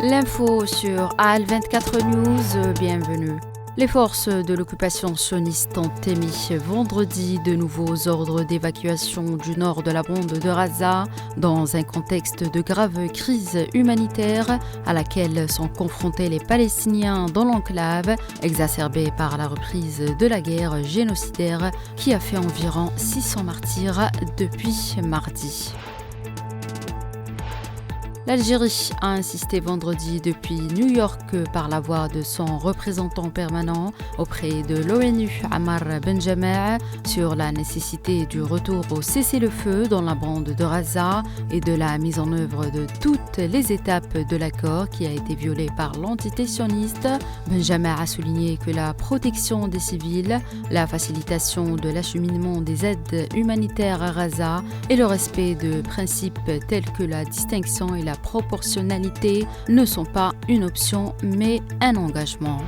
L'info sur AL24 News, bienvenue. Les forces de l'occupation sioniste ont émis vendredi de nouveaux ordres d'évacuation du nord de la bande de Gaza dans un contexte de grave crise humanitaire à laquelle sont confrontés les Palestiniens dans l'enclave, exacerbée par la reprise de la guerre génocidaire qui a fait environ 600 martyrs depuis mardi. L'Algérie a insisté vendredi depuis New York par la voix de son représentant permanent auprès de l'ONU, Ammar Benjama, sur la nécessité du retour au cessez-le-feu dans la bande de Gaza et de la mise en œuvre de toutes les étapes de l'accord qui a été violé par l'entité sioniste. Benjama a souligné que la protection des civils, la facilitation de l'acheminement des aides humanitaires à Gaza et le respect de principes tels que la distinction et la proportionnalité ne sont pas une option mais un engagement.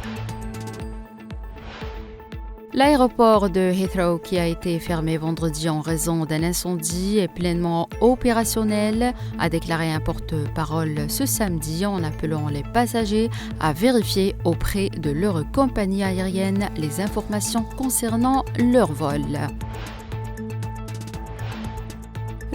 L'aéroport de Heathrow, qui a été fermé vendredi en raison d'un incendie, est pleinement opérationnel, a déclaré un porte-parole ce samedi en appelant les passagers à vérifier auprès de leur compagnie aérienne les informations concernant leur vol.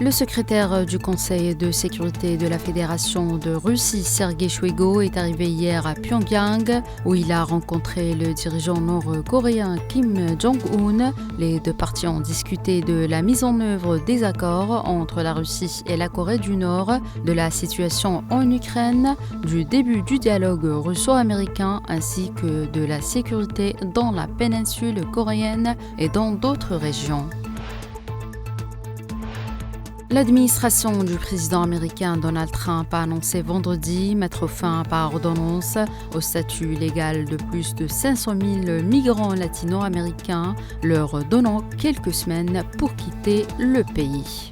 Le secrétaire du Conseil de sécurité de la Fédération de Russie, Sergei Shoigu, est arrivé hier à Pyongyang où il a rencontré le dirigeant nord-coréen Kim Jong-un. Les deux parties ont discuté de la mise en œuvre des accords entre la Russie et la Corée du Nord, de la situation en Ukraine, du début du dialogue russo-américain ainsi que de la sécurité dans la péninsule coréenne et dans d'autres régions. L'administration du président américain Donald Trump a annoncé vendredi mettre fin par ordonnance au statut légal de plus de 500 000 migrants latino-américains, leur donnant quelques semaines pour quitter le pays.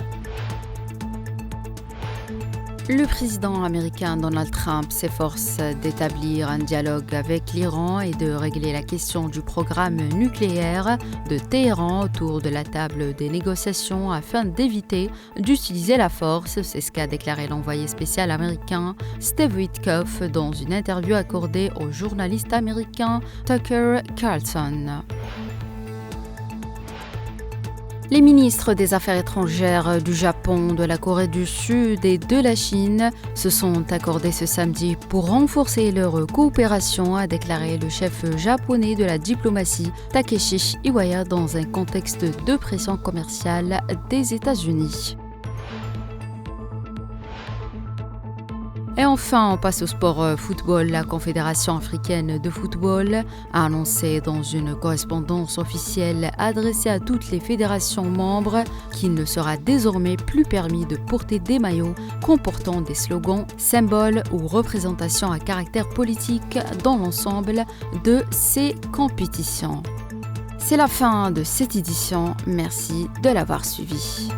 Le président américain Donald Trump s'efforce d'établir un dialogue avec l'Iran et de régler la question du programme nucléaire de Téhéran autour de la table des négociations afin d'éviter d'utiliser la force, c'est ce qu'a déclaré l'envoyé spécial américain Steve Witkoff dans une interview accordée au journaliste américain Tucker Carlson. Les ministres des Affaires étrangères du Japon, de la Corée du Sud et de la Chine se sont accordés ce samedi pour renforcer leur coopération, a déclaré le chef japonais de la diplomatie Takeshi Iwaya dans un contexte de pression commerciale des États-Unis. Et enfin, on passe au sport football. La Confédération africaine de football a annoncé dans une correspondance officielle adressée à toutes les fédérations membres qu'il ne sera désormais plus permis de porter des maillots comportant des slogans, symboles ou représentations à caractère politique dans l'ensemble de ces compétitions. C'est la fin de cette édition. Merci de l'avoir suivi.